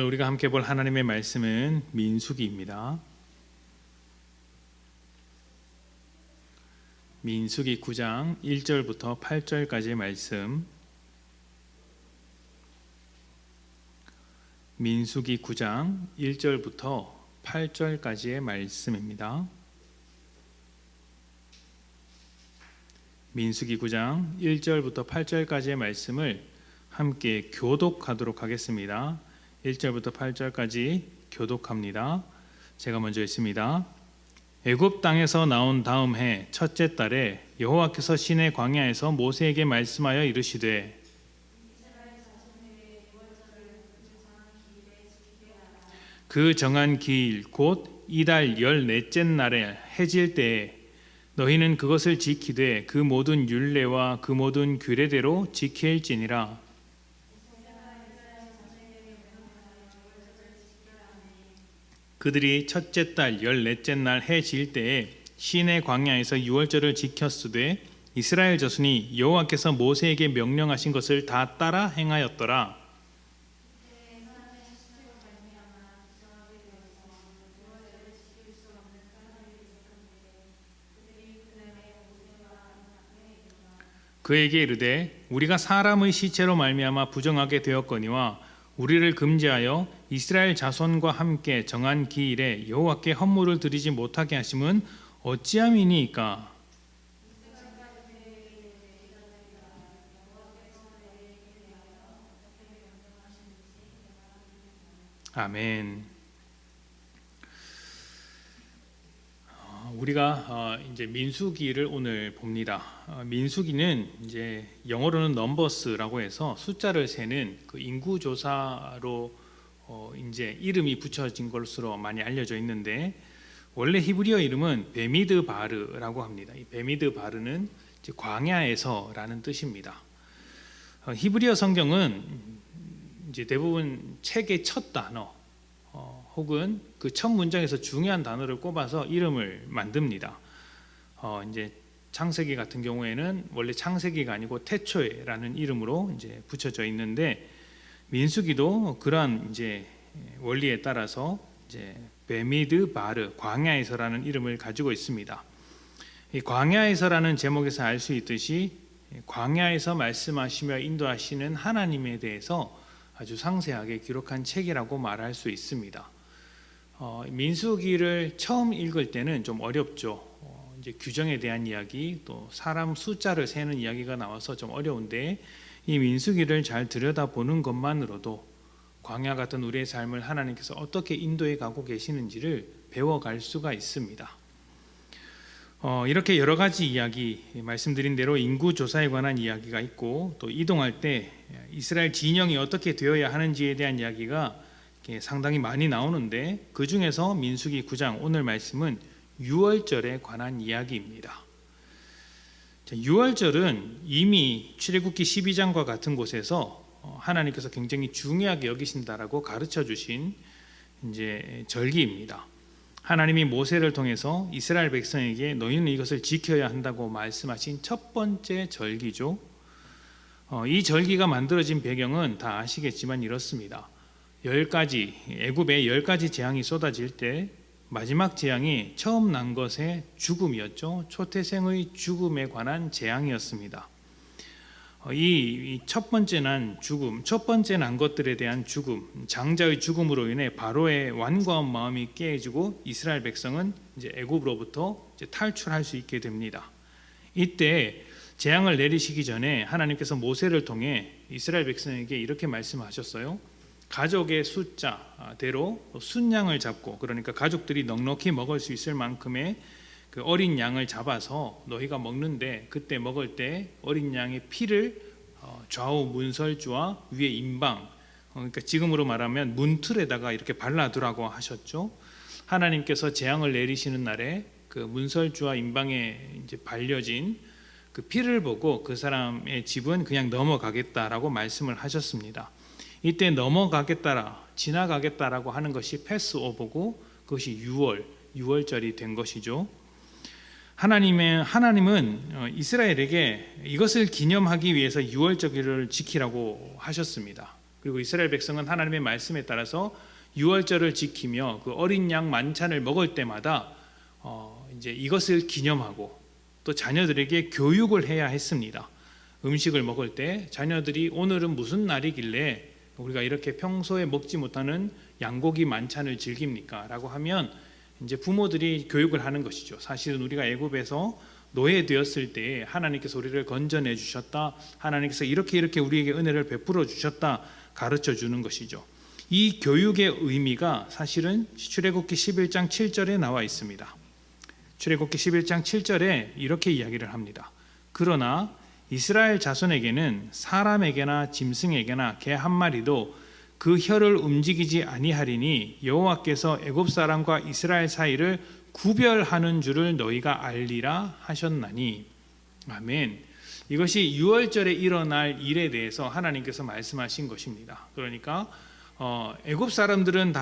오늘 우리가 함께 볼 하나님의 말씀은 민수기입니다. 민수기 9장 1절부터 8절까지의 말씀. 민수기 9장 1절부터 8절까지의 말씀입니다. 민수기 9장 1절부터 8절까지의 말씀을 함께 교독하도록 하겠습니다. 1절부터 8절까지 교독합니다. 제가 먼저 읽습니다. 애굽 땅에서 나온 다음 해 첫째 달에 여호와께서 시내 광야에서 모세에게 말씀하여 이르시되 그 정한 기일 곧 이달 14째 날에 해질 때에 너희는 그것을 지키되 그 모든 율례와 그 모든 규례대로 지킬지니라. 그들이 첫째 달 14째 날 해 질 때에 시내 광야에서 유월절을 지켰으되 이스라엘 자손이 여호와께서 모세에게 명령하신 것을 다 따라 행하였더라. 그에게 이르되 우리가 사람의 시체로 말미암아 부정하게 되었거니와 우리를 금지하여 이스라엘 자손과 함께 정한 기일에 여호와께 헌물을 드리지 못하게 하심은 어찌함이니이까? 아멘. 우리가 이제 민수기를 오늘 봅니다. 민수기는 이제 영어로는 넘버스라고 해서 숫자를 세는 그 인구 조사로 이제 이름이 붙여진 것으로 많이 알려져 있는데 원래 히브리어 이름은 베미드 바르라고 합니다. 이 베미드 바르는 이제 광야에서라는 뜻입니다. 히브리어 성경은 이제 대부분 책의 첫 단어 혹은 그 첫 문장에서 중요한 단어를 꼽아서 이름을 만듭니다. 이제 창세기 같은 경우에는 원래 창세기가 아니고 태초에라는 이름으로 이제 붙여져 있는데 민수기도 그러한 이제 원리에 따라서 이제 베미드 바르 광야에서라는 이름을 가지고 있습니다. 이 광야에서라는 제목에서 알 수 있듯이 광야에서 말씀하시며 인도하시는 하나님에 대해서 아주 상세하게 기록한 책이라고 말할 수 있습니다. 민수기를 처음 읽을 때는 좀 어렵죠. 이제 규정에 대한 이야기, 또 사람 숫자를 세는 이야기가 나와서 좀 어려운데 이 민수기를 잘 들여다보는 것만으로도 광야 같은 우리의 삶을 하나님께서 어떻게 인도해 가고 계시는지를 배워갈 수가 있습니다. 이렇게 여러 가지 이야기, 말씀드린 대로 인구 조사에 관한 이야기가 있고 또 이동할 때 이스라엘 진영이 어떻게 되어야 하는지에 대한 이야기가 상당히 많이 나오는데 그 중에서 민수기 9장 오늘 말씀은 유월절에 관한 이야기입니다. 유월절은 이미 출애굽기 12장과 같은 곳에서 하나님께서 굉장히 중요하게 여기신다라고 가르쳐 주신 이제 절기입니다. 하나님이 모세를 통해서 이스라엘 백성에게 너희는 이것을 지켜야 한다고 말씀하신 첫 번째 절기죠. 이 절기가 만들어진 배경은 다 아시겠지만 이렇습니다. 10가지 애굽에 10가지 재앙이 쏟아질 때 마지막 재앙이 처음 난 것의 죽음이었죠. 초태생의 죽음에 관한 재앙이었습니다. 이 첫 번째 난 죽음, 첫 번째 난 것들에 대한 죽음, 장자의 죽음으로 인해 바로의 완고한 마음이 깨지고 이스라엘 백성은 이제 애굽으로부터 이제 탈출할 수 있게 됩니다. 이때 재앙을 내리시기 전에 하나님께서 모세를 통해 이스라엘 백성에게 이렇게 말씀하셨어요. 가족의 숫자대로 순양을 잡고, 그러니까 가족들이 넉넉히 먹을 수 있을 만큼의 그 어린 양을 잡아서 너희가 먹는데 그때 먹을 때 어린 양의 피를 좌우 문설주와 위에 임방, 그러니까 지금으로 말하면 문틀에다가 이렇게 발라두라고 하셨죠. 하나님께서 재앙을 내리시는 날에 그 문설주와 임방에 이제 발려진 그 피를 보고 그 사람의 집은 그냥 넘어가겠다라고 말씀을 하셨습니다. 이때 넘어가겠다라, 지나가겠다라고 하는 것이 패스오버고 그것이 유월절이 된 것이죠. 하나님은 이스라엘에게 이것을 기념하기 위해서 유월절기를 지키라고 하셨습니다. 그리고 이스라엘 백성은 하나님의 말씀에 따라서 유월절을 지키며 그 어린 양 만찬을 먹을 때마다 이제 이것을 기념하고 또 자녀들에게 교육을 해야 했습니다. 음식을 먹을 때 자녀들이 오늘은 무슨 날이길래 우리가 이렇게 평소에 먹지 못하는 양고기 만찬을 즐깁니까? 라고 하면 이제 부모들이 교육을 하는 것이죠. 사실은 우리가 애굽에서 노예되었을 때 하나님께서 우리를 건져내 주셨다. 하나님께서 이렇게 우리에게 은혜를 베풀어 주셨다. 가르쳐 주는 것이죠. 이 교육의 의미가 사실은 출애굽기 11장 7절에 나와 있습니다. 출애굽기 11장 7절에 이렇게 이야기를 합니다. 그러나 이스라엘 자손에게는 사람에게나 짐승에게나 개 한 마리도 그 혀를 움직이지 아니하리니 여호와께서 애굽 사람과 이스라엘 사이를 구별하는 줄을 너희가 알리라 하셨나니. 아멘. 이것이 유월절에 일어날 일에 대해서 하나님께서 말씀하신 것입니다. 그러니까 애굽 사람들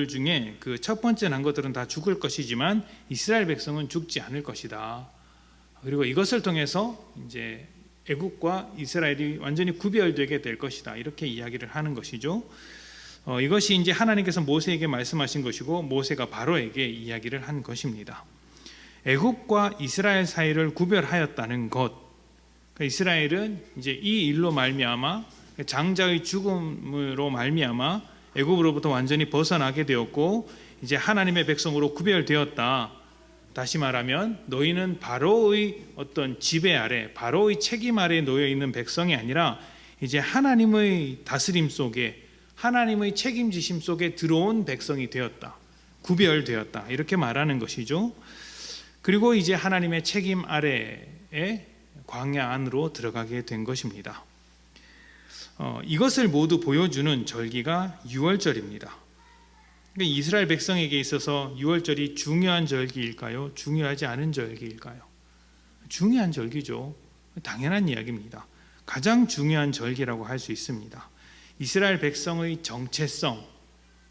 중에 그 첫 번째 난 것들은 다 죽을 것이지만 이스라엘 백성은 죽지 않을 것이다. 그리고 이것을 통해서 이제 애굽과 이스라엘이 완전히 구별되게 될 것이다. 이렇게 이야기를 하는 것이죠. 이것이 이제 하나님께서 모세에게 말씀하신 것이고 모세가 바로에게 이야기를 한 것입니다. 애굽과 이스라엘 사이를 구별하였다는 것. 그러니까 이스라엘은 이제 이 일로 말미암아 장자의 죽음으로 말미암아 애굽으로부터 완전히 벗어나게 되었고 이제 하나님의 백성으로 구별되었다. 다시 말하면 너희는 바로의 어떤 지배 아래, 바로의 책임 아래 놓여 있는 백성이 아니라 이제 하나님의 다스림 속에, 하나님의 책임지심 속에 들어온 백성이 되었다. 구별되었다. 이렇게 말하는 것이죠. 그리고 이제 하나님의 책임 아래에 광야 안으로 들어가게 된 것입니다. 이것을 모두 보여주는 절기가 유월절입니다. 이스라엘 백성에게 있어서 유월절이 중요한 절기일까요? 중요하지 않은 절기일까요? 중요한 절기죠. 당연한 이야기입니다. 가장 중요한 절기라고 할 수 있습니다. 이스라엘 백성의 정체성,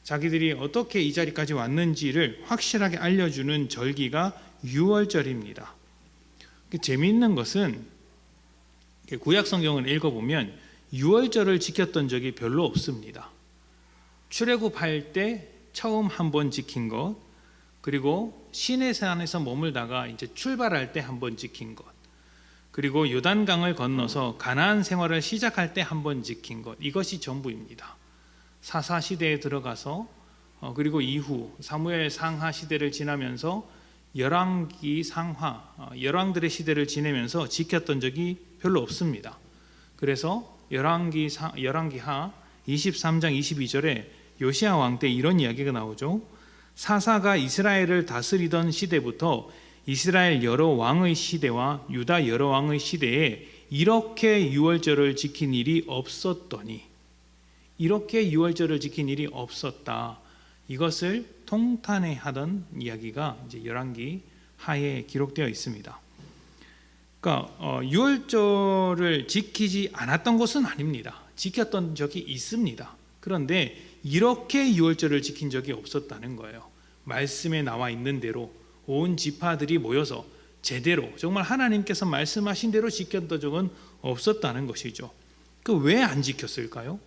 자기들이 어떻게 이 자리까지 왔는지를 확실하게 알려주는 절기가 유월절입니다. 재미있는 것은 구약 성경을 읽어보면 유월절을 지켰던 적이 별로 없습니다. 출애굽할 때 처음 한 번 지킨 것, 그리고 시내산에서 머물다가 이제 출발할 때 한 번 지킨 것, 그리고 요단강을 건너서 가나안 생활을 시작할 때 한 번 지킨 것, 이것이 전부입니다. 사사 시대에 들어가서 그리고 이후 사무엘 상하 시대를 지나면서 열왕기 상하, 열왕들의 시대를 지내면서 지켰던 적이 별로 없습니다. 그래서 열왕기 하 23장 22절에 요시야 왕 때 이런 이야기가 나오죠. 사사가 이스라엘을 다스리던 시대부터 이스라엘 여러 왕의 시대와 유다 여러 왕의 시대에 이렇게 유월절을 지킨 일이 없었더니, 이렇게 유월절을 지킨 일이 없었다. 이것을 통탄해하던 이야기가 이제 열왕기 하에 기록되어 있습니다. 그러니까 유월절을 지키지 않았던 것은 아닙니다. 지켰던 적이 있습니다. 그런데 이렇게 유월절을 지킨 적이 없었다는 거예요. 말씀에 나와 있는 대로 온 지파들이 모여서 제대로 정말 하나님께서 말씀하신 대로 지켰던 적은 없었다는 것이죠. 왜 안 지켰을까요?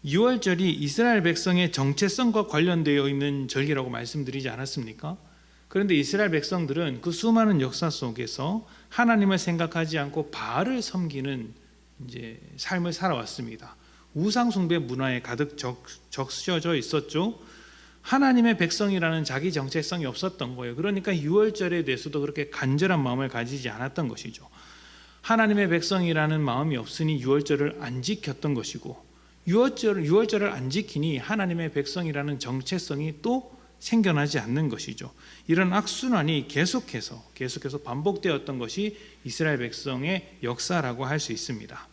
유월절이 이스라엘 백성의 정체성과 관련되어 있는 절기라고 말씀드리지 않았습니까? 그런데 이스라엘 백성들은 그 수많은 역사 속에서 하나님을 생각하지 않고 바알을 섬기는 이제 삶을 살아왔습니다. 우상 숭배 문화에 가득 적셔져 있었죠. 하나님의 백성이라는 자기 정체성이 없었던 거예요. 그러니까 유월절에 대해서도 그렇게 간절한 마음을 가지지 않았던 것이죠. 하나님의 백성이라는 마음이 없으니 유월절을 안 지켰던 것이고, 유월절을 안 지키니 하나님의 백성이라는 정체성이 또 생겨나지 않는 것이죠. 이런 악순환이 계속해서 반복되었던 것이 이스라엘 백성의 역사라고 할 수 있습니다.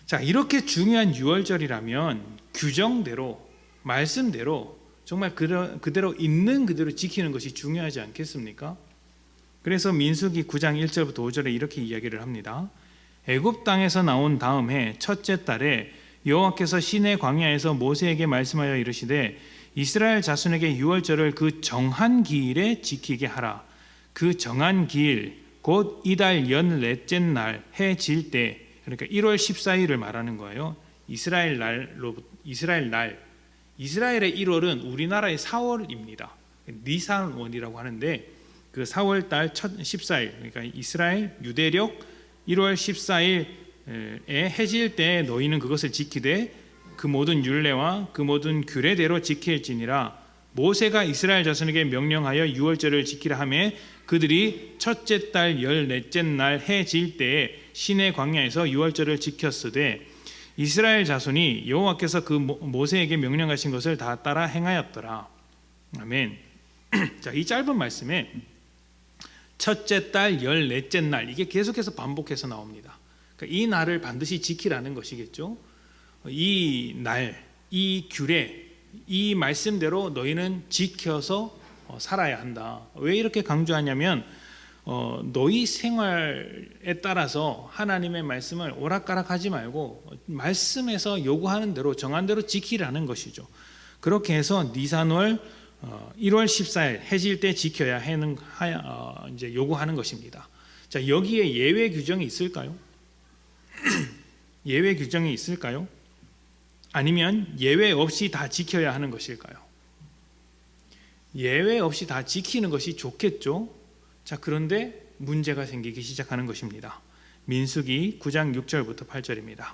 자, 이렇게 중요한 유월절이라면 규정대로, 말씀대로 정말 그대로 있는 그대로 지키는 것이 중요하지 않겠습니까? 그래서 민수기 9장 1절부터 5절에 이렇게 이야기를 합니다. 애굽 땅에서 나온 다음 해 첫째 달에 여호와께서 시내 광야에서 모세에게 말씀하여 이르시되 이스라엘 자손에게 유월절을 그 정한 기일에 지키게 하라. 그 정한 기일 곧 이달 14째 날 해 질 때 그러니까 1월 14일을 말하는 거예요. 이스라엘의 1월은 우리나라의 4월입니다. 니산원이라고 하는데 그 4월 달 첫 14일, 그러니까 이스라엘 유대력 1월 14일에 해질 때 너희는 그것을 지키되 그 모든 율례와 그 모든 규례대로 지킬지니라. 모세가 이스라엘 자손에게 명령하여 유월절을 지키라 하매 그들이 첫째 달 14째 날 해질 때에 시내 광야에서 유월절을 지켰으되 이스라엘 자손이 여호와께서 그 모세에게 명령하신 것을 다 따라 행하였더라. 아멘. 자, 이 짧은 말씀에 첫째 달 14째 날, 이게 계속해서 반복해서 나옵니다. 그러니까 이 날을 반드시 지키라는 것이겠죠. 이 날, 이 규례, 이 말씀대로 너희는 지켜서 살아야 한다. 왜 이렇게 강조하냐면 너희 생활에 따라서 하나님의 말씀을 오락가락하지 말고 말씀에서 요구하는 대로 정한 대로 지키라는 것이죠. 그렇게 해서 니산월 1월 14일 해질 때 지켜야 하는 이제 요구하는 것입니다. 자, 여기에 예외 규정이 있을까요? 예외 규정이 있을까요? 아니면 예외 없이 다 지켜야 하는 것일까요? 예외 없이 다 지키는 것이 좋겠죠. 자, 그런데 문제가 생기기 시작하는 것입니다. 민수기 9장 6절부터 8절입니다.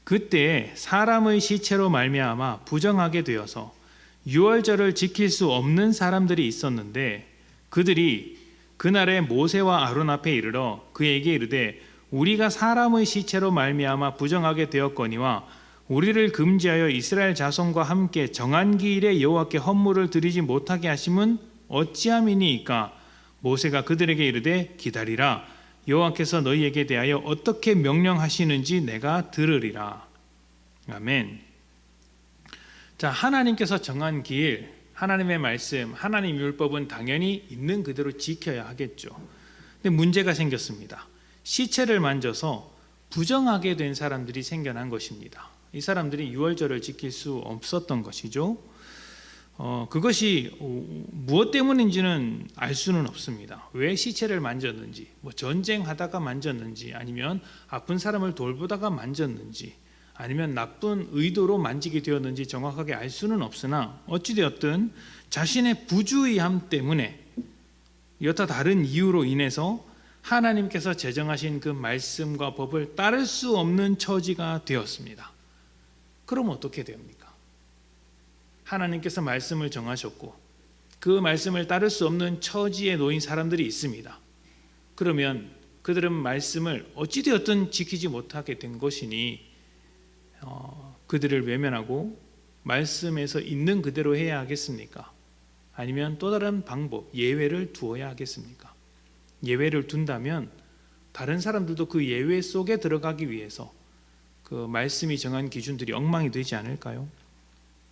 그때 사람의 시체로 말미암아 부정하게 되어서 유월절을 지킬 수 없는 사람들이 있었는데 그들이 그날에 모세와 아론 앞에 이르러 그에게 이르되 우리가 사람의 시체로 말미암아 부정하게 되었거니와 우리를 금지하여 이스라엘 자손과 함께 정한 기일에 여호와께 헌물을 드리지 못하게 하심은 어찌함이니이까. 모세가 그들에게 이르되 기다리라. 여호와께서 너희에게 대하여 어떻게 명령하시는지 내가 들으리라. 아멘. 자, 하나님께서 정한 길, 하나님의 말씀, 하나님 율법은 당연히 있는 그대로 지켜야 하겠죠. 근데 문제가 생겼습니다. 시체를 만져서 부정하게 된 사람들이 생겨난 것입니다. 이 사람들이 유월절을 지킬 수 없었던 것이죠. 그것이 무엇 때문인지는 알 수는 없습니다. 왜 시체를 만졌는지, 뭐 전쟁하다가 만졌는지, 아니면 아픈 사람을 돌보다가 만졌는지, 아니면 나쁜 의도로 만지게 되었는지 정확하게 알 수는 없으나 어찌되었든 자신의 부주의함 때문에 여타 다른 이유로 인해서 하나님께서 제정하신 그 말씀과 법을 따를 수 없는 처지가 되었습니다. 그럼 어떻게 됩니까? 하나님께서 말씀을 정하셨고 그 말씀을 따를 수 없는 처지에 놓인 사람들이 있습니다. 그러면 그들은 말씀을 어찌되었든 지키지 못하게 된 것이니 그들을 외면하고 말씀에서 있는 그대로 해야 하겠습니까? 아니면 또 다른 방법, 예외를 두어야 하겠습니까? 예외를 둔다면 다른 사람들도 그 예외 속에 들어가기 위해서 그 말씀이 정한 기준들이 엉망이 되지 않을까요?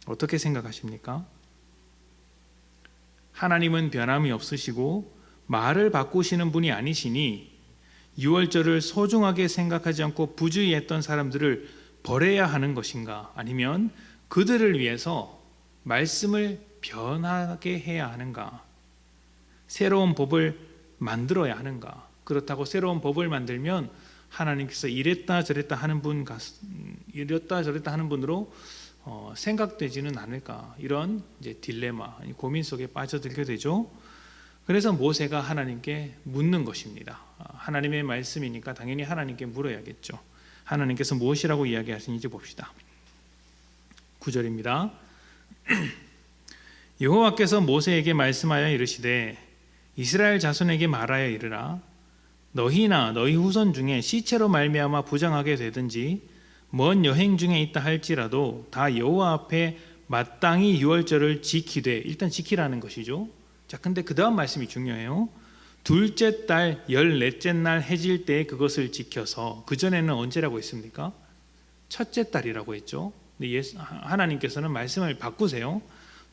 어떻게 생각하십니까? 하나님은 변함이 없으시고 말을 바꾸시는 분이 아니시니 유월절을 소중하게 생각하지 않고 부주의했던 사람들을 버려야 하는 것인가? 아니면 그들을 위해서 말씀을 변하게 해야 하는가? 새로운 법을 만들어야 하는가? 그렇다고 새로운 법을 만들면 하나님께서 이랬다 저랬다 하는 분으로 생각되지는 않을까? 이런 이제 딜레마, 고민 속에 빠져들게 되죠. 그래서 모세가 하나님께 묻는 것입니다. 하나님의 말씀이니까 당연히 하나님께 물어야겠죠. 하나님께서 무엇이라고 이야기하시는지 봅시다. 9절입니다. 여호와께서 모세에게 말씀하여 이르시되 이스라엘 자손에게 말하여 이르라. 너희나 너희 후손 중에 시체로 말미암아 부정하게 되든지 먼 여행 중에 있다 할지라도 다 여호와 앞에 마땅히 유월절을 지키되, 일단 지키라는 것이죠. 자, 근데 그 다음 말씀이 중요해요. 둘째 달 14째 날 해질 때 그것을 지켜서, 그전에는 언제라고 했습니까? 첫째 달이라고 했죠. 근데 하나님께서는 말씀을 바꾸세요.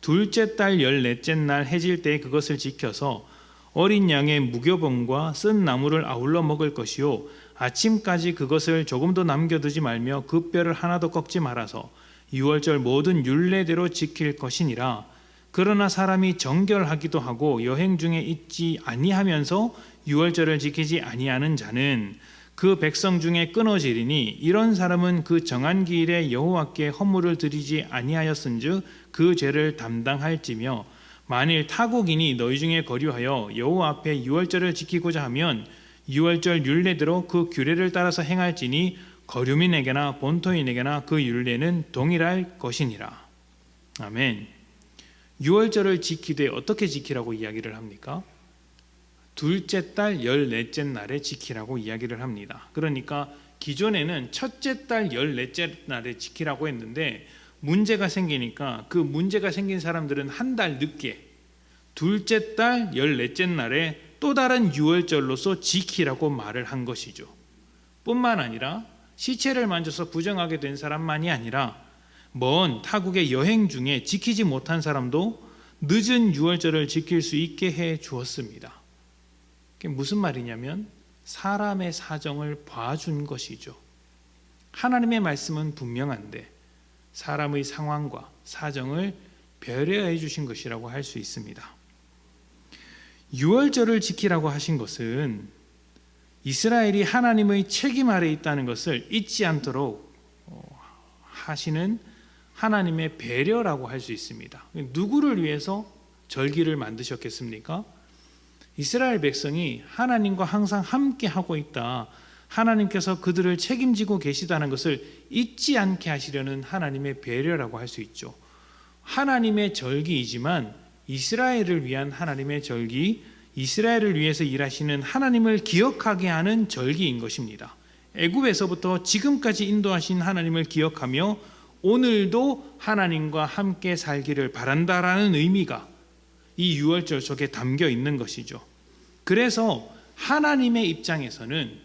둘째 달 14째 날 해질 때 그것을 지켜서 어린 양의 무교병과 쓴 나물을 아울러 먹을 것이요 아침까지 그것을 조금도 남겨두지 말며 그 뼈를 하나도 꺾지 말아서 유월절 모든 율례대로 지킬 것이니라. 그러나 사람이 정결하기도 하고 여행 중에 있지 아니하면서 유월절을 지키지 아니하는 자는 그 백성 중에 끊어지리니 이런 사람은 그 정한 기일에 여호와께 헌물을 드리지 아니하였은즉 그 죄를 담당할지며 만일 타국인이 너희 중에 거류하여 여호와 앞에 유월절을 지키고자 하면 유월절 율례대로 그 규례를 따라서 행할지니 거류민에게나 본토인에게나 그 율례는 동일할 것이니라. 아멘. 유월절을 지키되 어떻게 지키라고 이야기를 합니까? 둘째 달 14째 날에 지키라고 이야기를 합니다. 그러니까 기존에는 첫째 달 14째 날에 지키라고 했는데 문제가 생기니까 그 문제가 생긴 사람들은 한 달 늦게 둘째 달 14째 날에 또 다른 유월절로서 지키라고 말을 한 것이죠. 뿐만 아니라 시체를 만져서 부정하게 된 사람만이 아니라 먼 타국의 여행 중에 지키지 못한 사람도 늦은 유월절을 지킬 수 있게 해 주었습니다. 그게 무슨 말이냐면 사람의 사정을 봐준 것이죠. 하나님의 말씀은 분명한데 사람의 상황과 사정을 배려해 주신 것이라고 할 수 있습니다. 유월절을 지키라고 하신 것은 이스라엘이 하나님의 책임 아래 있다는 것을 잊지 않도록 하시는 하나님의 배려라고 할 수 있습니다. 누구를 위해서 절기를 만드셨겠습니까? 이스라엘 백성이 하나님과 항상 함께 하고 있다, 하나님께서 그들을 책임지고 계시다는 것을 잊지 않게 하시려는 하나님의 배려라고 할 수 있죠. 하나님의 절기이지만 이스라엘을 위한 하나님의 절기, 이스라엘을 위해서 일하시는 하나님을 기억하게 하는 절기인 것입니다. 애굽에서부터 지금까지 인도하신 하나님을 기억하며 오늘도 하나님과 함께 살기를 바란다라는 의미가 이 유월절 속에 담겨 있는 것이죠. 그래서 하나님의 입장에서는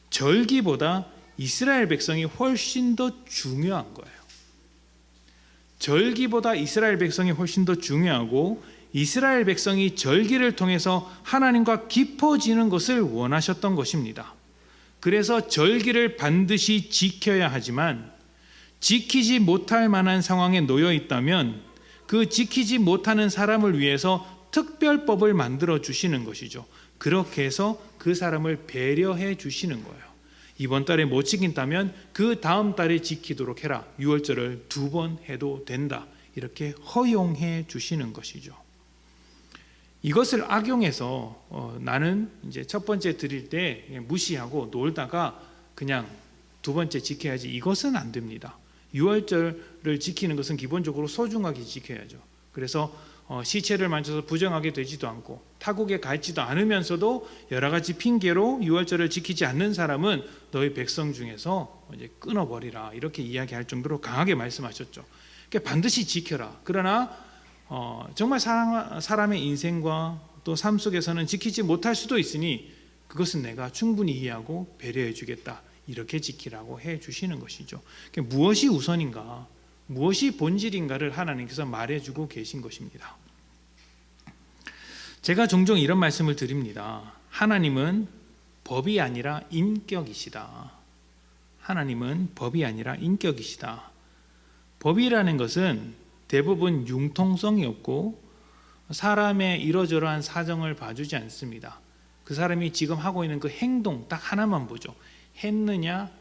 절기보다 이스라엘 백성이 훨씬 더 중요한 거예요. 절기보다 이스라엘 백성이 훨씬 더 중요하고 이스라엘 백성이 절기를 통해서 하나님과 깊어지는 것을 원하셨던 것입니다. 그래서 절기를 반드시 지켜야 하지만 지키지 못할 만한 상황에 놓여 있다면 그 지키지 못하는 사람을 위해서 특별법을 만들어 주시는 것이죠. 그렇게 해서 그 사람을 배려해 주시는 거예요. 이번 달에 못 지킨다면 그 다음 달에 지키도록 해라. 유월절을 2번 해도 된다. 이렇게 허용해 주시는 것이죠. 이것을 악용해서 나는 이제 첫 번째 드릴 때 무시하고 놀다가 그냥 두 번째 지켜야지, 이것은 안 됩니다. 유월절을 지키는 것은 기본적으로 소중하게 지켜야죠. 그래서 시체를 만져서 부정하게 되지도 않고 타국에 가 있지도 않으면서도 여러 가지 핑계로 유월절을 지키지 않는 사람은 너희 백성 중에서 이제 끊어버리라, 이렇게 이야기할 정도로 강하게 말씀하셨죠. 그러니까 반드시 지켜라. 그러나 정말 사람의 인생과 또 삶 속에서는 지키지 못할 수도 있으니 그것은 내가 충분히 이해하고 배려해 주겠다, 이렇게 지키라고 해 주시는 것이죠. 그러니까 무엇이 우선인가, 무엇이 본질인가를 하나님께서 말해주고 계신 것입니다. 제가 종종 이런 말씀을 드립니다. 하나님은 법이 아니라 인격이시다. 하나님은 법이 아니라 인격이시다. 법이라는 것은 대부분 융통성이 없고 사람의 이러저러한 사정을 봐주지 않습니다. 그 사람이 지금 하고 있는 그 행동 딱 하나만 보죠. 했느냐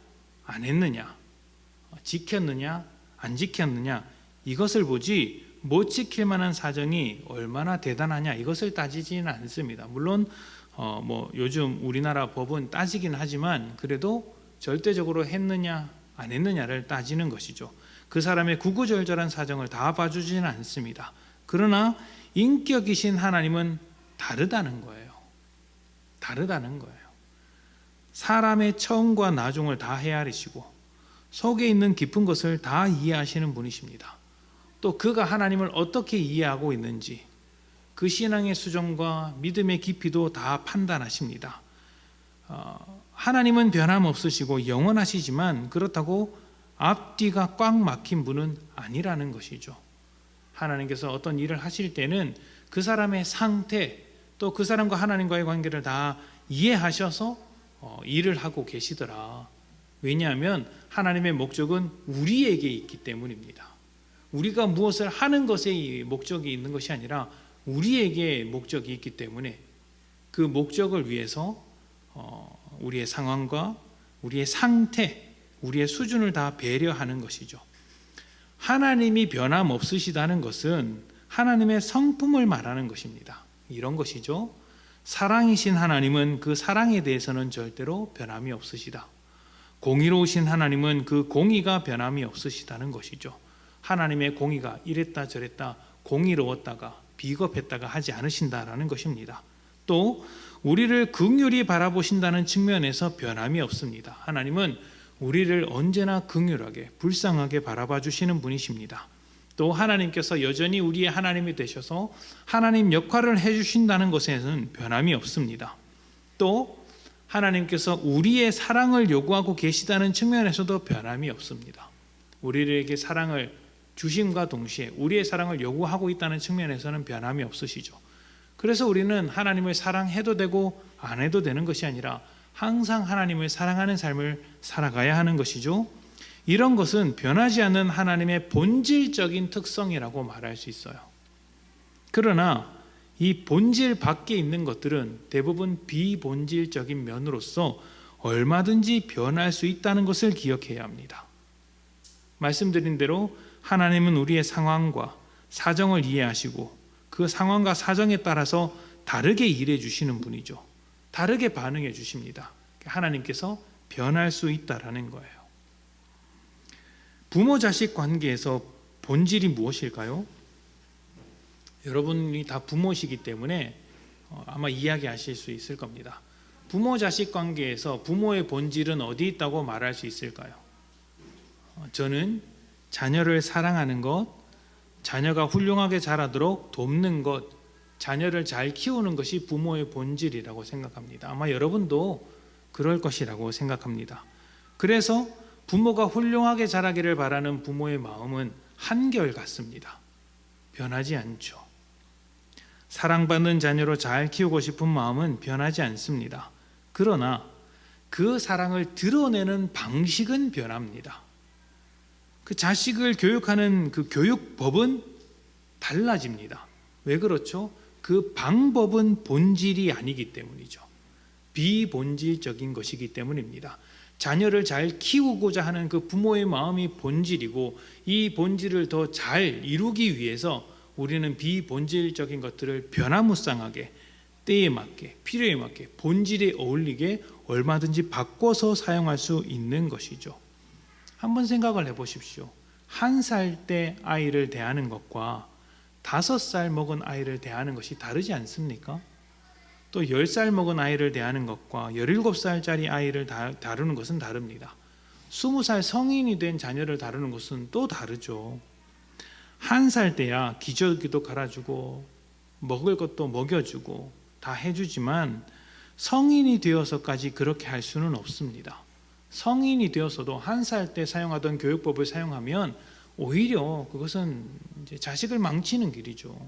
안 했느냐, 지켰느냐 안 지켰느냐, 이것을 보지 못 지킬 만한 사정이 얼마나 대단하냐 이것을 따지지는 않습니다. 물론 요즘 우리나라 법은 따지긴 하지만 그래도 절대적으로 했느냐 안 했느냐를 따지는 것이죠. 그 사람의 구구절절한 사정을 다 봐주지는 않습니다. 그러나 인격이신 하나님은 다르다는 거예요. 다르다는 거예요. 사람의 처음과 나중을 다 헤아리시고 속에 있는 깊은 것을 다 이해하시는 분이십니다. 또 그가 하나님을 어떻게 이해하고 있는지 그 신앙의 수준과 믿음의 깊이도 다 판단하십니다. 하나님은 변함없으시고 영원하시지만 그렇다고 앞뒤가 꽉 막힌 분은 아니라는 것이죠. 하나님께서 어떤 일을 하실 때는 그 사람의 상태, 또 그 사람과 하나님과의 관계를 다 이해하셔서 일을 하고 계시더라. 왜냐하면 하나님의 목적은 우리에게 있기 때문입니다. 우리가 무엇을 하는 것에 목적이 있는 것이 아니라 우리에게 목적이 있기 때문에 그 목적을 위해서 우리의 상황과 우리의 상태, 우리의 수준을 다 배려하는 것이죠. 하나님이 변함없으시다는 것은 하나님의 성품을 말하는 것입니다. 이런 것이죠. 사랑이신 하나님은 그 사랑에 대해서는 절대로 변함이 없으시다. 공의로우신 하나님은 그 공의가 변함이 없으시다는 것이죠. 하나님의 공의가 이랬다 저랬다 공의로웠다가 비겁했다가 하지 않으신다라는 것입니다. 또 우리를 긍휼히 바라보신다는 측면에서 변함이 없습니다. 하나님은 우리를 언제나 긍휼하게 불쌍하게 바라봐 주시는 분이십니다. 또 하나님께서 여전히 우리의 하나님이 되셔서 하나님 역할을 해주신다는 것에는 변함이 없습니다. 또 하나님께서 우리의 사랑을 요구하고 계시다는 측면에서도 변함이 없습니다. 우리에게 사랑을 주심과 동시에 우리의 사랑을 요구하고 있다는 측면에서는 변함이 없으시죠. 그래서 우리는 하나님을 사랑해도 되고 안 해도 되는 것이 아니라 항상 하나님을 사랑하는 삶을 살아가야 하는 것이죠. 이런 것은 변하지 않는 하나님의 본질적인 특성이라고 말할 수 있어요. 그러나 이 본질 밖에 있는 것들은 대부분 비본질적인 면으로서 얼마든지 변할 수 있다는 것을 기억해야 합니다. 말씀드린 대로 하나님은 우리의 상황과 사정을 이해하시고 그 상황과 사정에 따라서 다르게 일해 주시는 분이죠. 다르게 반응해 주십니다. 하나님께서 변할 수 있다라는 거예요. 부모 자식 관계에서 본질이 무엇일까요? 여러분이 다 부모시기 때문에 아마 이야기하실 수 있을 겁니다. 부모 자식 관계에서 부모의 본질은 어디 있다고 말할 수 있을까요? 저는 자녀를 사랑하는 것, 자녀가 훌륭하게 자라도록 돕는 것, 자녀를 잘 키우는 것이 부모의 본질이라고 생각합니다. 아마 여러분도 그럴 것이라고 생각합니다. 그래서 부모가 훌륭하게 자라기를 바라는 부모의 마음은 한결같습니다. 변하지 않죠. 사랑받는 자녀로 잘 키우고 싶은 마음은 변하지 않습니다. 그러나 그 사랑을 드러내는 방식은 변합니다. 그 자식을 교육하는 그 교육법은 달라집니다. 왜 그렇죠? 그 방법은 본질이 아니기 때문이죠. 비본질적인 것이기 때문입니다. 자녀를 잘 키우고자 하는 그 부모의 마음이 본질이고 이 본질을 더 잘 이루기 위해서 우리는 비본질적인 것들을 변화무쌍하게 때에 맞게 필요에 맞게 본질에 어울리게 얼마든지 바꿔서 사용할 수 있는 것이죠. 한번 생각을 해보십시오. 1살 때 아이를 대하는 것과 5살 먹은 아이를 대하는 것이 다르지 않습니까? 또 10살 먹은 아이를 대하는 것과 17살짜리 아이를 다루는 것은 다릅니다. 20살 성인이 된 자녀를 다루는 것은 또 다르죠. 1살 때야 기저귀도 갈아주고 먹을 것도 먹여주고 다 해주지만 성인이 되어서까지 그렇게 할 수는 없습니다. 성인이 되어서도 1살 때 사용하던 교육법을 사용하면 오히려 그것은 이제 자식을 망치는 길이죠.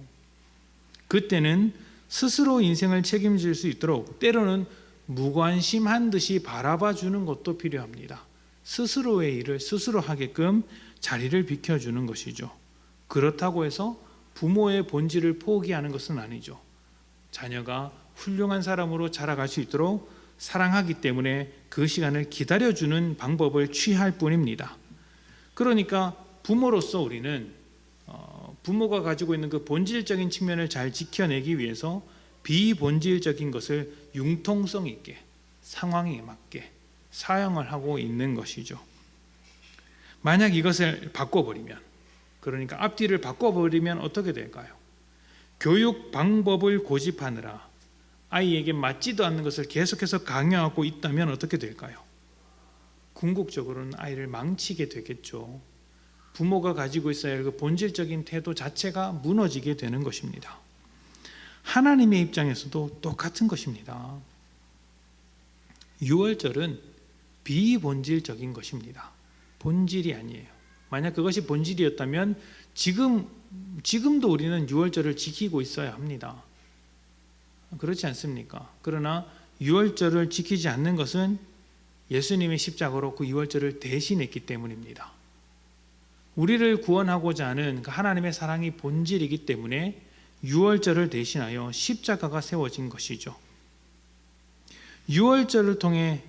그때는 스스로 인생을 책임질 수 있도록 때로는 무관심한 듯이 바라봐 주는 것도 필요합니다. 스스로의 일을 스스로 하게끔 자리를 비켜주는 것이죠. 그렇다고 해서 부모의 본질을 포기하는 것은 아니죠. 자녀가 훌륭한 사람으로 자라갈 수 있도록 사랑하기 때문에 그 시간을 기다려주는 방법을 취할 뿐입니다. 그러니까 부모로서 우리는 부모가 가지고 있는 그 본질적인 측면을 잘 지켜내기 위해서 비본질적인 것을 융통성 있게 상황에 맞게 사용을 하고 있는 것이죠. 만약 이것을 바꿔버리면, 그러니까 앞뒤를 바꿔버리면 어떻게 될까요? 교육 방법을 고집하느라 아이에게 맞지도 않는 것을 계속해서 강요하고 있다면 어떻게 될까요? 궁극적으로는 아이를 망치게 되겠죠. 부모가 가지고 있어야 할 그 본질적인 태도 자체가 무너지게 되는 것입니다. 하나님의 입장에서도 똑같은 것입니다. 유월절은 비본질적인 것입니다. 본질이 아니에요. 만약 그것이 본질이었다면 지금도 우리는 유월절을 지키고 있어야 합니다. 그렇지 않습니까? 그러나 유월절을 지키지 않는 것은 예수님의 십자가로 그 유월절을 대신했기 때문입니다. 우리를 구원하고자 하는 그 하나님의 사랑이 본질이기 때문에 유월절을 대신하여 십자가가 세워진 것이죠. 유월절을 통해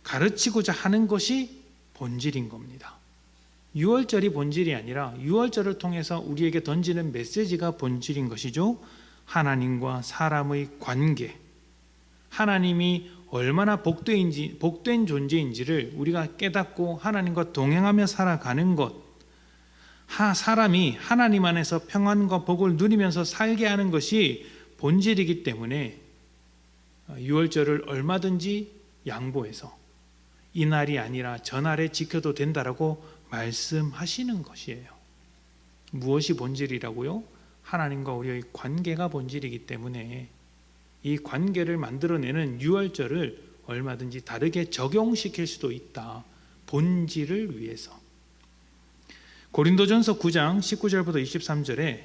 가르치고자 하는 것이 본질인 겁니다. 유월절이 본질이 아니라 유월절을 통해서 우리에게 던지는 메시지가 본질인 것이죠. 하나님과 사람의 관계, 하나님이 얼마나 복된 존재인지를 우리가 깨닫고 하나님과 동행하며 살아가는 것, 사람이 하나님 안에서 평안과 복을 누리면서 살게 하는 것이 본질이기 때문에 유월절을 얼마든지 양보해서 이날이 아니라 전날에 지켜도 된다라고 말씀하시는 것이에요. 무엇이 본질이라고요? 하나님과 우리의 관계가 본질이기 때문에 이 관계를 만들어내는 유월절을 얼마든지 다르게 적용시킬 수도 있다. 본질을 위해서. 고린도전서 9장 19절부터 23절에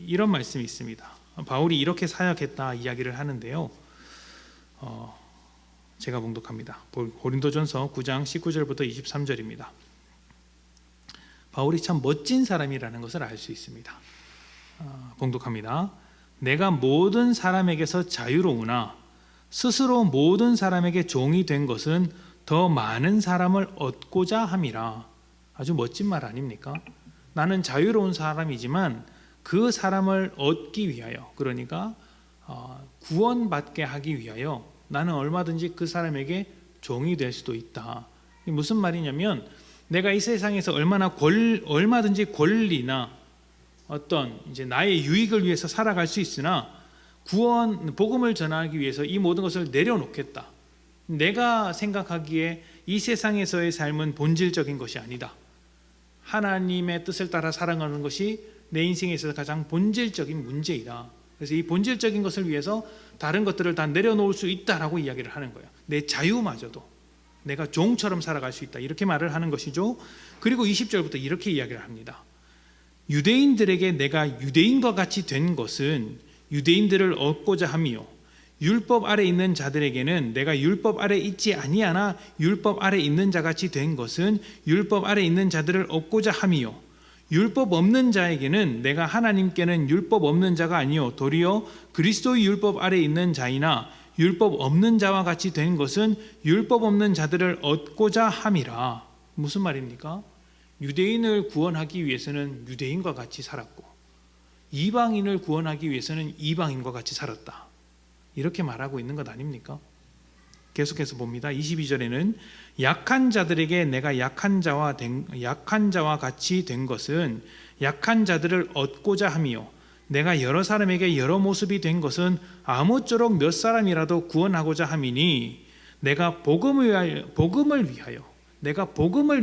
이런 말씀이 있습니다. 바울이 이렇게 사역했다 이야기를 하는데요. 제가 봉독합니다. 고린도전서 9장 19절부터 23절입니다. 바울이 참 멋진 사람이라는 것을 알 수 있습니다. 봉독합니다. 내가 모든 사람에게서 자유로우나 스스로 모든 사람에게 종이 된 것은 더 많은 사람을 얻고자 함이라. 아주 멋진 말 아닙니까? 나는 자유로운 사람이지만 그 사람을 얻기 위하여, 그러니까 구원받게 하기 위하여 나는 얼마든지 그 사람에게 종이 될 수도 있다. 무슨 말이냐면 내가 이 세상에서 얼마든지 권리나 어떤 이제 나의 유익을 위해서 살아갈 수 있으나 복음을 전하기 위해서 이 모든 것을 내려놓겠다. 내가 생각하기에 이 세상에서의 삶은 본질적인 것이 아니다. 하나님의 뜻을 따라 살아가는 것이 내 인생에 있어서 가장 본질적인 문제이다. 그래서 이 본질적인 것을 위해서 다른 것들을 다 내려놓을 수 있다라고 이야기를 하는 거예요. 내 자유마저도 내가 종처럼 살아갈 수 있다. 이렇게 말을 하는 것이죠. 그리고 20절부터 이렇게 이야기를 합니다. 유대인들에게 내가 유대인과 같이 된 것은 유대인들을 얻고자 함이요 율법 아래 있는 자들에게는 내가 율법 아래 있지 아니하나 율법 아래 있는 자같이 된 것은 율법 아래 있는 자들을 얻고자 함이요 율법 없는 자에게는 내가 하나님께는 율법 없는 자가 아니요 도리어 그리스도의 율법 아래 있는 자이나 율법 없는 자와 같이 된 것은 율법 없는 자들을 얻고자 함이라. 무슨 말입니까? 유대인을 구원하기 위해서는 유대인과 같이 살았고 이방인을 구원하기 위해서는 이방인과 같이 살았다. 이렇게 말하고 있는 것 아닙니까? 계속해서 봅니다. 22절에는 약한 자들에게 내가 약한 자와 같이 된 것은 약한 자들을 얻고자 함이요 내가 여러 사람에게 여러 모습이 된 것은 아무쪼록 몇 사람이라도 구원하고자 함이니 내가 복음을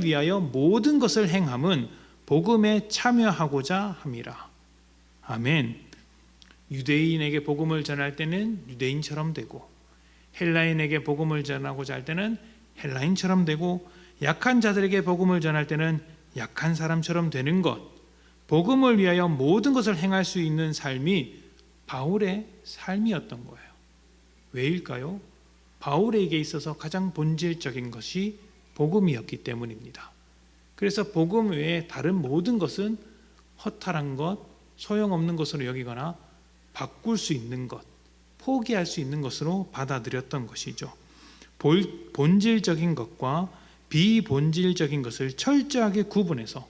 위하여 모든 것을 행함은 복음에 참여하고자 함이라. 아멘. 유대인에게 복음을 전할 때는 유대인처럼 되고 헬라인에게 복음을 전하고자 할 때는 헬라인처럼 되고 약한 자들에게 복음을 전할 때는 약한 사람처럼 되는 것, 복음을 위하여 모든 것을 행할 수 있는 삶이 바울의 삶이었던 거예요. 왜일까요? 바울에게 있어서 가장 본질적인 것이 복음이었기 때문입니다. 그래서 복음 외에 다른 모든 것은 허탈한 것, 소용없는 것으로 여기거나 바꿀 수 있는 것, 포기할 수 있는 것으로 받아들였던 것이죠. 본질적인 것과 비본질적인 것을 철저하게 구분해서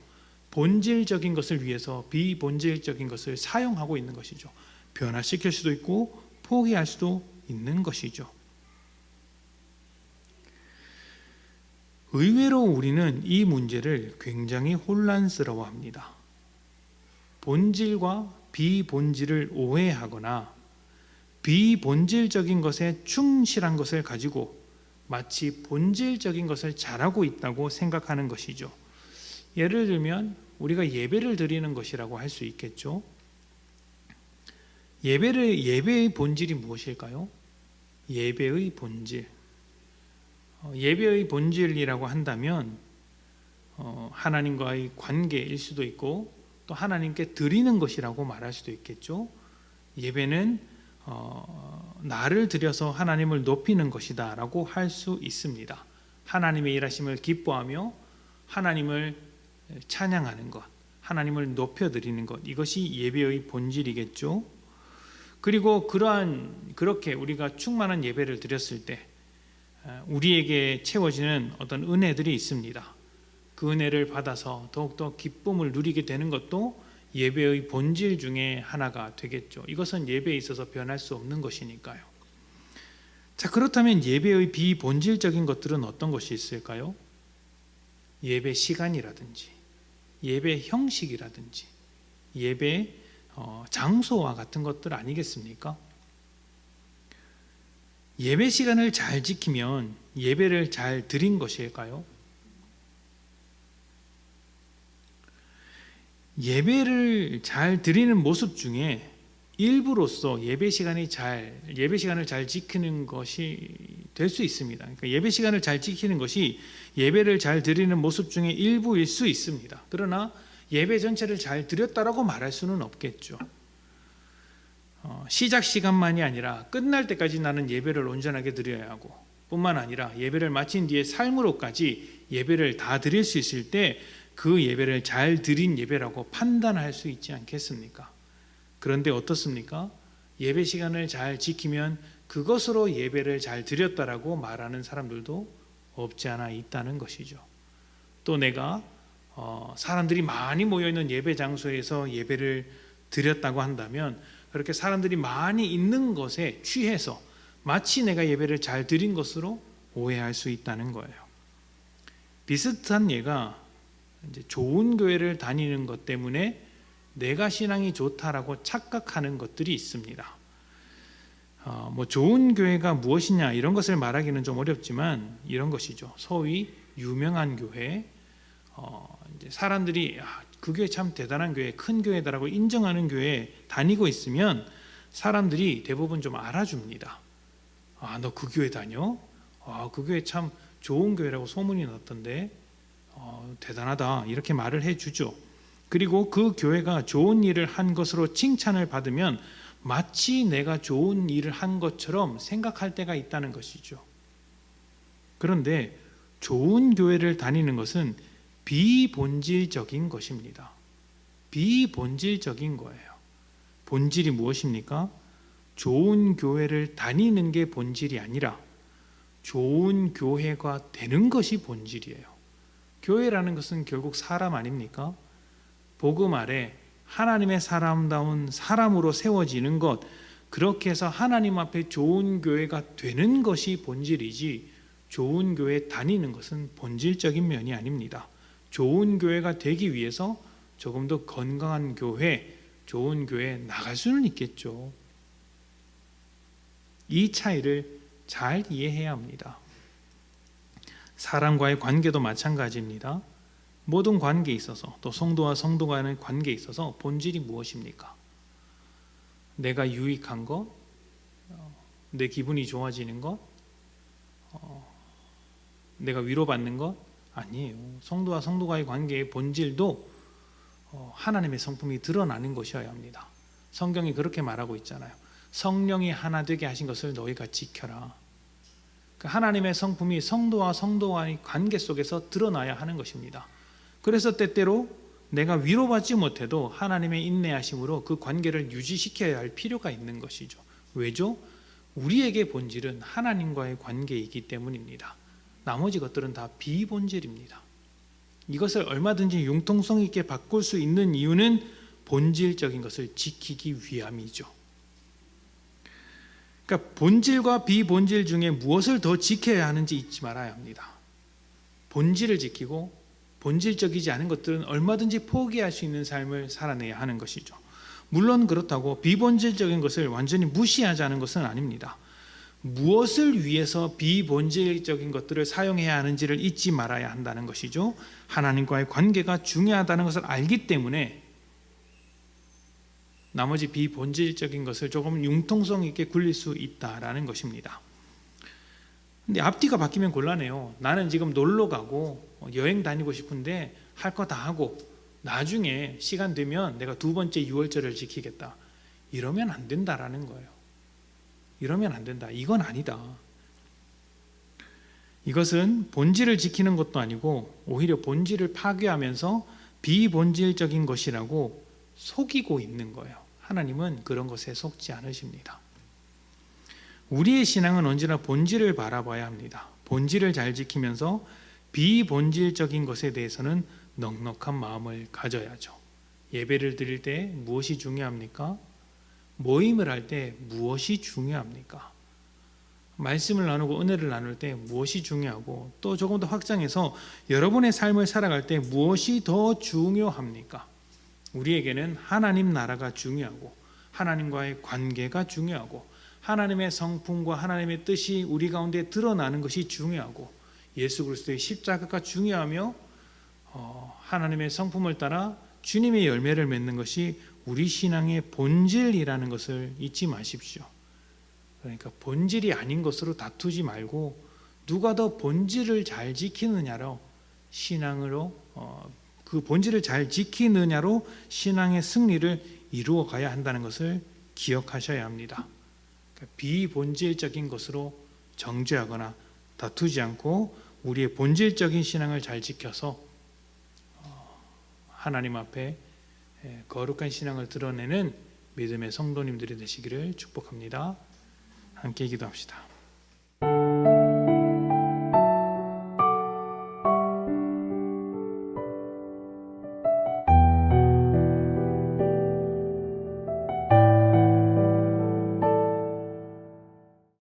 본질적인 것을 위해서 비본질적인 것을 사용하고 있는 것이죠. 변화시킬 수도 있고 포기할 수도 있는 것이죠. 의외로 우리는 이 문제를 굉장히 혼란스러워합니다. 본질과 비본질을 오해하거나 비본질적인 것에 충실한 것을 가지고 마치 본질적인 것을 잘하고 있다고 생각하는 것이죠. 예를 들면 우리가 예배를 드리는 것이라고 할 수 있겠죠. 예배의 본질이 무엇일까요? 예배의 본질. 예배의 본질이라고 한다면 하나님과의 관계일 수도 있고 또 하나님께 드리는 것이라고 말할 수도 있겠죠. 예배는 나를 드려서 하나님을 높이는 것이다 라고 할 수 있습니다. 하나님의 일하심을 기뻐하며 하나님을 찬양하는 것, 하나님을 높여드리는 것, 이것이 예배의 본질이겠죠. 그리고 그렇게 우리가 충만한 예배를 드렸을 때 우리에게 채워지는 어떤 은혜들이 있습니다. 그 은혜를 받아서 더욱더 기쁨을 누리게 되는 것도 예배의 본질 중에 하나가 되겠죠. 이것은 예배에 있어서 변할 수 없는 것이니까요. 자, 그렇다면 예배의 비본질적인 것들은 어떤 것이 있을까요? 예배 시간이라든지 예배 형식이라든지 예배 장소와 같은 것들 아니겠습니까? 예배 시간을 잘 지키면 예배를 잘 드린 것일까요? 예배를 잘 드리는 모습 중에 일부로서 예배 시간을 잘 지키는 것이 될 수 있습니다. 그러니까 예배 시간을 잘 지키는 것이 예배를 잘 드리는 모습 중에 일부일 수 있습니다. 그러나 예배 전체를 잘 드렸다라고 말할 수는 없겠죠. 시작 시간만이 아니라 끝날 때까지 나는 예배를 온전하게 드려야 하고, 뿐만 아니라 예배를 마친 뒤에 삶으로까지 예배를 다 드릴 수 있을 때 그 예배를 잘 드린 예배라고 판단할 수 있지 않겠습니까? 그런데 어떻습니까? 예배 시간을 잘 지키면 그것으로 예배를 잘 드렸다라고 말하는 사람들도 없지 않아 있다는 것이죠. 또 내가 사람들이 많이 모여있는 예배 장소에서 예배를 드렸다고 한다면 그렇게 사람들이 많이 있는 것에 취해서 마치 내가 예배를 잘 드린 것으로 오해할 수 있다는 거예요. 비슷한 예가 이제 좋은 교회를 다니는 것 때문에 내가 신앙이 좋다라고 착각하는 것들이 있습니다. 좋은 교회가 무엇이냐 이런 것을 말하기는 좀 어렵지만 이런 것이죠. 소위 유명한 교회, 이제 사람들이 그 교회 참 대단한 교회, 큰 교회다라고 인정하는 교회에 다니고 있으면 사람들이 대부분 좀 알아줍니다. 너 그 교회 다녀? 그 교회 참 좋은 교회라고 소문이 났던데 대단하다 이렇게 말을 해주죠. 그리고 그 교회가 좋은 일을 한 것으로 칭찬을 받으면 마치 내가 좋은 일을 한 것처럼 생각할 때가 있다는 것이죠. 그런데 좋은 교회를 다니는 것은 비본질적인 것입니다. 비본질적인 거예요. 본질이 무엇입니까? 좋은 교회를 다니는 게 본질이 아니라 좋은 교회가 되는 것이 본질이에요. 교회라는 것은 결국 사람 아닙니까? 복음 아래 하나님의 사람다운 사람으로 세워지는 것, 그렇게 해서 하나님 앞에 좋은 교회가 되는 것이 본질이지 좋은 교회 다니는 것은 본질적인 면이 아닙니다. 좋은 교회가 되기 위해서 조금 더 건강한 교회, 좋은 교회에 나갈 수는 있겠죠. 이 차이를 잘 이해해야 합니다. 사람과의 관계도 마찬가지입니다. 모든 관계에 있어서 또 성도와 성도 간의 관계에 있어서 본질이 무엇입니까? 내가 유익한 것, 내 기분이 좋아지는 것, 내가 위로받는 것 아니에요. 성도와 성도와의 관계의 본질도 하나님의 성품이 드러나는 것이어야 합니다. 성경이 그렇게 말하고 있잖아요. 성령이 하나 되게 하신 것을 너희가 지켜라. 하나님의 성품이 성도와 성도와의 관계 속에서 드러나야 하는 것입니다. 그래서 때때로 내가 위로받지 못해도 하나님의 인내하심으로 그 관계를 유지시켜야 할 필요가 있는 것이죠. 왜죠? 우리에게 본질은 하나님과의 관계이기 때문입니다. 나머지 것들은 다 비본질입니다. 이것을 얼마든지 융통성 있게 바꿀 수 있는 이유는 본질적인 것을 지키기 위함이죠. 그러니까 본질과 비본질 중에 무엇을 더 지켜야 하는지 잊지 말아야 합니다. 본질을 지키고 본질적이지 않은 것들은 얼마든지 포기할 수 있는 삶을 살아내야 하는 것이죠. 물론 그렇다고 비본질적인 것을 완전히 무시하자는 것은 아닙니다. 무엇을 위해서 비본질적인 것들을 사용해야 하는지를 잊지 말아야 한다는 것이죠. 하나님과의 관계가 중요하다는 것을 알기 때문에 나머지 비본질적인 것을 조금 융통성 있게 굴릴 수 있다라는 것입니다. 근데 앞뒤가 바뀌면 곤란해요. 나는 지금 놀러 가고 여행 다니고 싶은데 할 거 다 하고 나중에 시간 되면 내가 두 번째 유월절을 지키겠다. 이러면 안 된다라는 거예요. 이러면 안 된다. 이건 아니다. 이것은 본질을 지키는 것도 아니고 오히려 본질을 파괴하면서 비본질적인 것이라고 속이고 있는 거예요. 하나님은 그런 것에 속지 않으십니다. 우리의 신앙은 언제나 본질을 바라봐야 합니다. 본질을 잘 지키면서 비본질적인 것에 대해서는 넉넉한 마음을 가져야죠. 예배를 드릴 때 무엇이 중요합니까? 모임을 할 때 무엇이 중요합니까? 말씀을 나누고 은혜를 나눌 때 무엇이 중요하고, 또 조금 더 확장해서 여러분의 삶을 살아갈 때 무엇이 더 중요합니까? 우리에게는 하나님 나라가 중요하고, 하나님과의 관계가 중요하고, 하나님의 성품과 하나님의 뜻이 우리 가운데 드러나는 것이 중요하고, 예수 그리스도의 십자가가 중요하며 하나님의 성품을 따라 주님의 열매를 맺는 것이 우리 신앙의 본질이라는 것을 잊지 마십시오. 그러니까 본질이 아닌 것으로 다투지 말고 누가 더 본질을 잘 지키느냐로 신앙으로 그 본질을 잘 지키느냐로 신앙의 승리를 이루어 가야 한다는 것을 기억하셔야 합니다. 그러니까 비본질적인 것으로 정죄하거나 다투지 않고 우리의 본질적인 신앙을 잘 지켜서 하나님 앞에 거룩한 신앙을 드러내는 믿음의 성도님들이 되시기를 축복합니다. 함께 기도합시다.